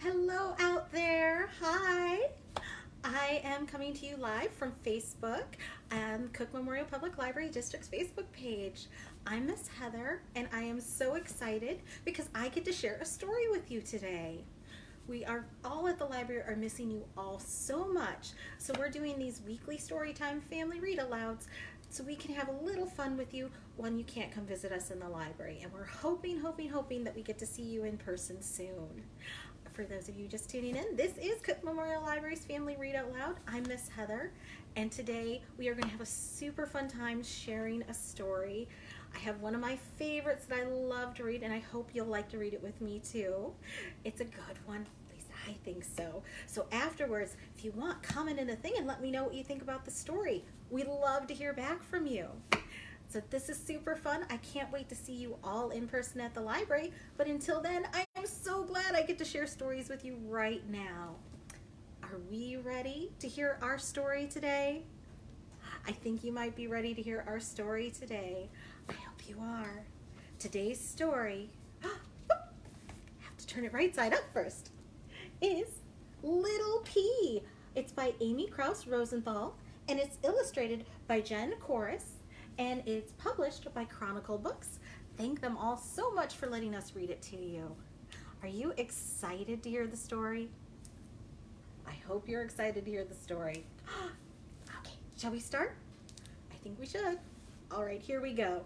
Hello out there. Hi. I am coming to you live from Facebook, Cook Memorial Public Library District's Facebook page. I'm Miss Heather, and I am so excited because I get to share a story with you today. We are all at the library are missing you all so much. So we're doing these weekly Storytime family read-alouds so we can have a little fun with you when you can't come visit us in the library. And we're hoping that we get to see you in person soon. For those of you just tuning in, this is Cook Memorial Library's Family Read Out Loud. I'm Miss Heather, and today we are going to have a super fun time sharing a story. I have one of my favorites that I love to read, and I hope you'll like to read it with me too. It's a good one, at least I think so. So afterwards, if you want, comment in the thing and let me know what you think about the story. We love to hear back from you. So this is super fun. I can't wait to see you all in person at the library. But until then, I am so glad I get to share stories with you right now. Are we ready to hear our story today? I think you might be ready to hear our story today. I hope you are. Today's story, have to turn it right side up first, is Little P. It's by Amy Krause Rosenthal, and it's illustrated by Jen Krause. And it's published by Chronicle Books. Thank them all so much for letting us read it to you. Are you excited to hear the story? I hope you're excited to hear the story. Okay, shall we start? I think we should. All right, here we go.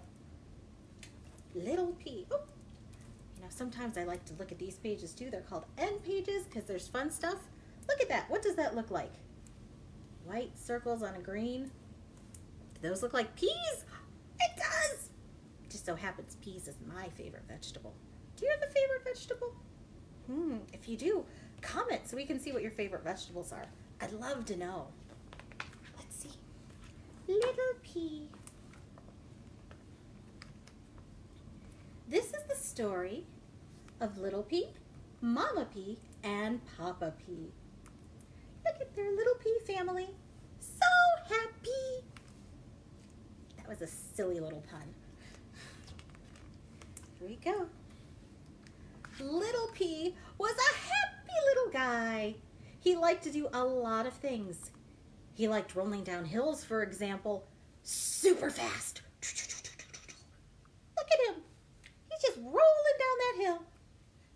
Little P. Oh, you know, sometimes I like to look at these pages too. They're called end pages because there's fun stuff. Look at that. What does that look like? White circles on a green. Those look like peas? It does! It just so happens peas is my favorite vegetable. Do you have a favorite vegetable? If you do, comment so we can see what your favorite vegetables are. I'd love to know. Let's see. Little P. This is the story of Little P, Mama P, and Papa P. Look at their Little P family. So happy. Was a silly little pun. Here we go. Little P was a happy little guy. He liked to do a lot of things. He liked rolling down hills, for example, super fast. Look at him. He's just rolling down that hill.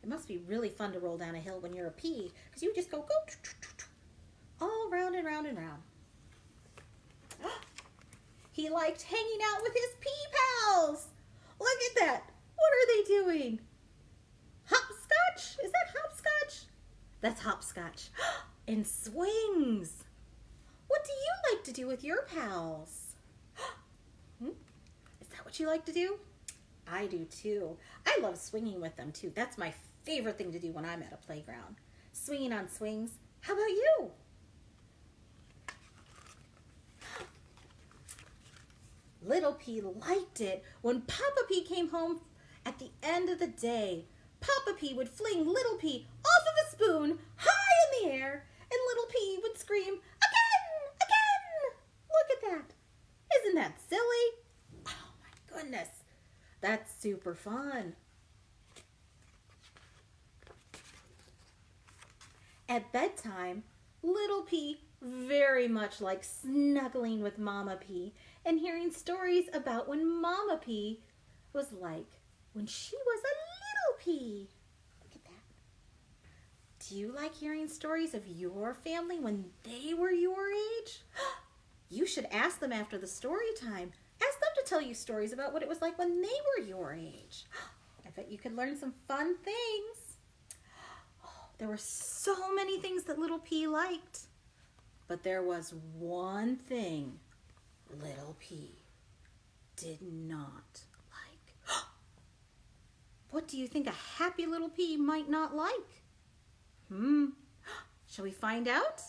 It must be really fun to roll down a hill when you're a pea, because you just go all round and round and round. He liked hanging out with his pea pals. Look at that. What are they doing? Hopscotch? Is that hopscotch? That's hopscotch. And swings. What do you like to do with your pals? Is that what you like to do? I do too. I love swinging with them too. That's my favorite thing to do when I'm at a playground. Swinging on swings. How about you? Little P liked it when Papa P came home at the end of the day. Papa P would fling Little P off of a spoon high in the air, and Little P would scream, "Again! Again!" Look at that. Isn't that silly? Oh my goodness. That's super fun. At bedtime, Little P very much liked snuggling with Mama P and hearing stories about when Mama P was like when she was a little pea. Look at that. Do you like hearing stories of your family when they were your age? You should ask them after the story time. Ask them to tell you stories about what it was like when they were your age. I bet you could learn some fun things. There were so many things that Little P liked. But there was one thing Little P did not like. What do you think a happy Little P might not like? Shall we find out?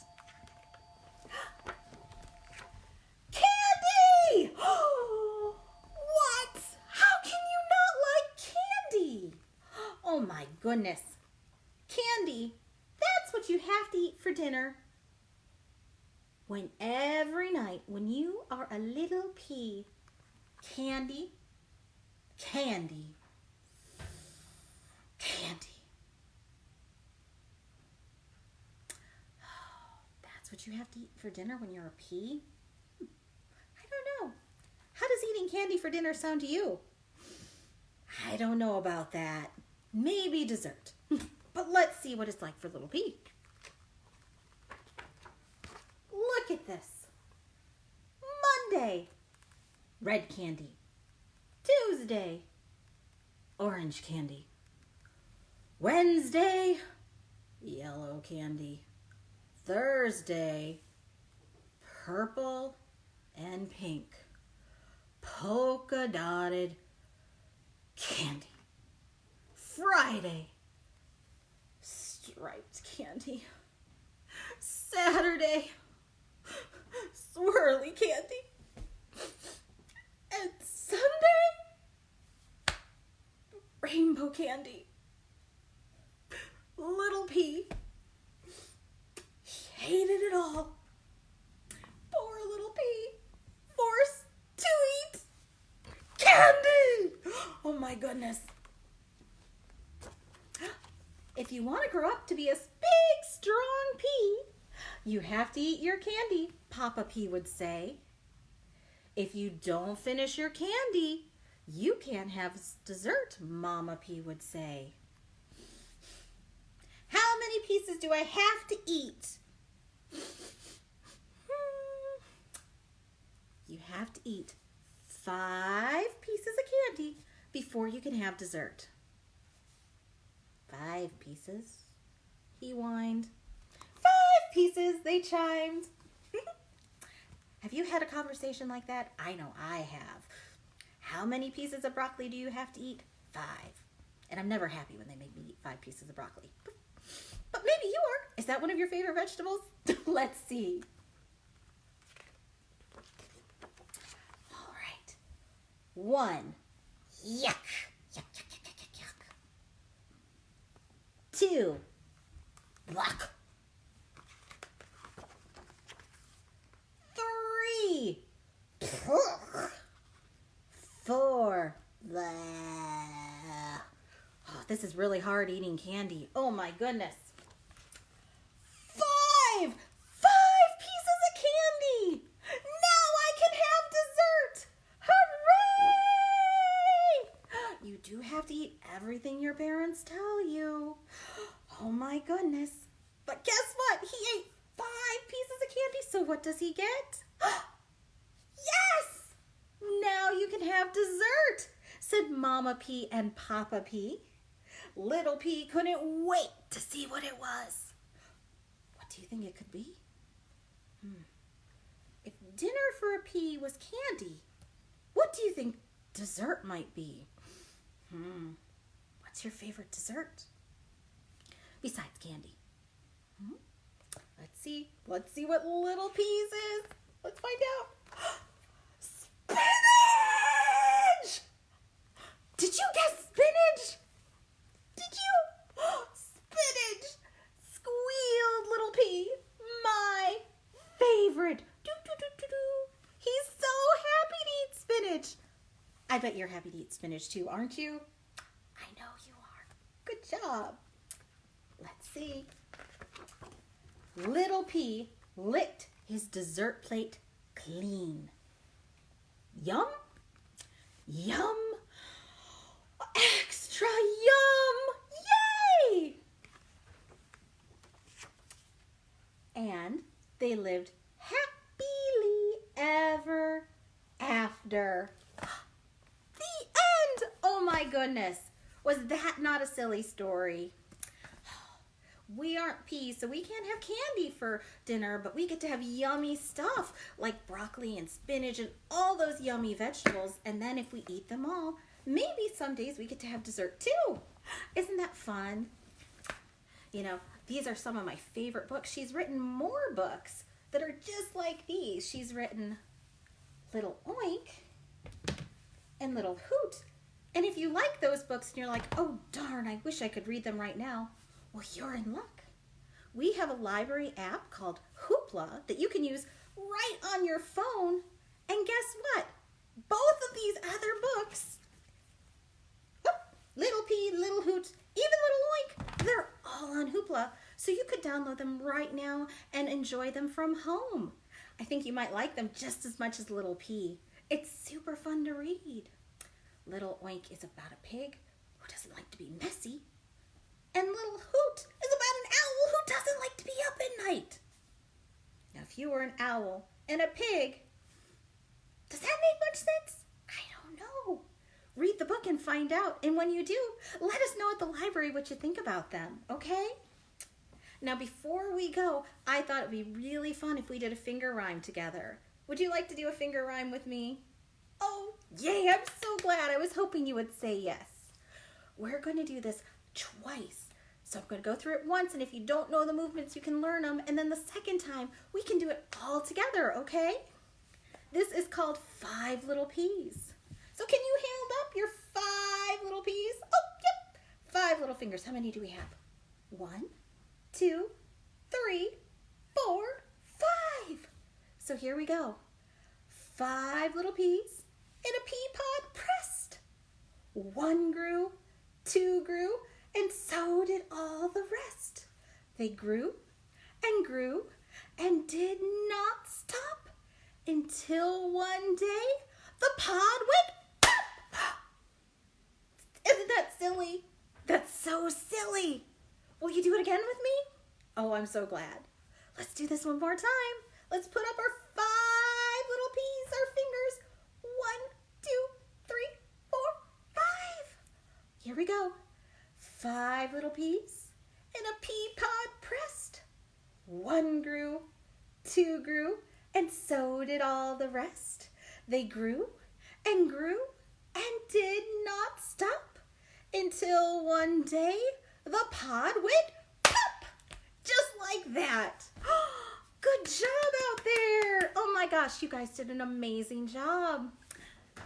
Candy! What? How can you not like candy? Oh my goodness. Candy, that's what you have to eat for dinner. When every night when you are a little pea, candy, candy, candy. That's what you have to eat for dinner when you're a pea? I don't know. How does eating candy for dinner sound to you? I don't know about that. Maybe dessert. But let's see what it's like for little pea. Look at this. Monday, red candy. Tuesday, orange candy. Wednesday, yellow candy. Thursday, purple and pink. Polka dotted candy. Friday, striped candy. Saturday, swirly candy. And Sunday, rainbow candy. Little pea hated it all. Poor little pea, forced to eat candy. Oh my goodness. If you want to grow up to be a big, strong pea, you have to eat your candy, Papa Pea would say. If you don't finish your candy, you can't have dessert, Mama Pea would say. How many pieces do I have to eat? You have to eat 5 pieces of candy before you can have dessert. 5 pieces, he whined. 5 pieces, they chimed. Have you had a conversation like that? I know I have. How many pieces of broccoli do you have to eat? 5. And I'm never happy when they make me eat 5 pieces of broccoli. But maybe you are. Is that one of your favorite vegetables? Let's see. All right. 1. Yuck. Yuck, yuck, yuck, yuck, yuck. 2. Yuck. 3. 4. Blah. Oh, this is really hard eating candy. Oh my goodness. 5 pieces of candy. Now I can have dessert. Hooray! You do have to eat everything your parents tell you. Oh my goodness. But guess what? He ate 5 pieces of candy. So what does he get? Yes! Now you can have dessert, said Mama Pea and Papa Pea. Little Pea couldn't wait to see what it was. What do you think it could be? If dinner for a pea was candy, what do you think dessert might be? What's your favorite dessert besides candy? Let's see. Let's see what Little Peas is. Let's find out. Spinach! Did you guess spinach? Did you? Spinach! Squealed Little Pea. My favorite. Do-do-do-do-do. He's so happy to eat spinach. I bet you're happy to eat spinach too, aren't you? I know you are. Good job. Let's see. Little Pea licked his dessert plate clean. Yum, yum, extra yum, yay! And they lived happily ever after. The end! Oh my goodness. Was that not a silly story? We aren't peas, so we can't have candy for dinner, but we get to have yummy stuff like broccoli and spinach and all those yummy vegetables. And then if we eat them all, maybe some days we get to have dessert too. Isn't that fun? You know, these are some of my favorite books. She's written more books that are just like these. She's written Little Oink and Little Hoot. And if you like those books and you're like, oh darn, I wish I could read them right now, well, you're in luck. We have a library app called Hoopla that you can use right on your phone. And guess what? Both of these other books, Little Pea, Little Hoot, even Little Oink, they're all on Hoopla. so you could download them right now and enjoy them from home. I think you might like them just as much as Little P. It's super fun to read. Little Oink is about a pig who doesn't like to be messy. And Little Hoot is about an owl who doesn't like to be up at night. Now, if you were an owl and a pig, does that make much sense? I don't know. Read the book and find out. And when you do, let us know at the library what you think about them, okay? Now, before we go, I thought it would be really fun if we did a finger rhyme together. Would you like to do a finger rhyme with me? Oh, yay, I'm so glad. I was hoping you would say yes. We're going to do this twice. So I'm going to go through it once, and if you don't know the movements, you can learn them. And then the second time, we can do it all together, okay? This is called 5 Little Peas. So can you hand up your 5 little peas? Oh, yep. 5 little fingers. How many do we have? 1, 2, 3, 4, 5. So here we go. 5 little peas in a pea pod pressed. 1 grew, 2 grew, and so did all the rest. They grew and did not stop until one day the pod went pop. Isn't that silly? That's so silly. Will you do it again with me? Oh, I'm so glad. Let's do this one more time. Let's put up our 5 little peas, our fingers. 1, 2, 3, 4, 5. Here we go. 5 little peas in a pea pod pressed. 1 grew, 2 grew, and so did all the rest. They grew and did not stop until one day the pod went pop, just like that. Good job out there. Oh my gosh, you guys did an amazing job.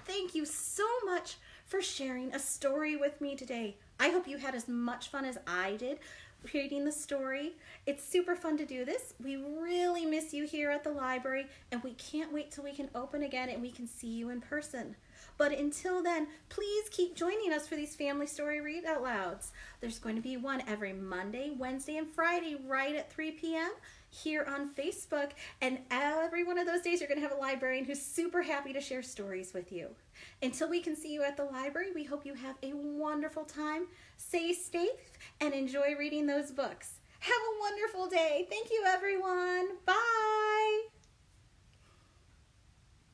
Thank you so much for sharing a story with me today. I hope you had as much fun as I did reading the story. It's super fun to do this. We really miss you here at the library, and we can't wait till we can open again and we can see you in person. But until then, please keep joining us for these family story read out louds. There's going to be one every Monday, Wednesday, and Friday right at 3 p.m. here on Facebook. And every one of those days, you're going to have a librarian who's super happy to share stories with you. Until we can see you at the library, we hope you have a wonderful time. Stay safe and enjoy reading those books. Have a wonderful day. Thank you, everyone. Bye.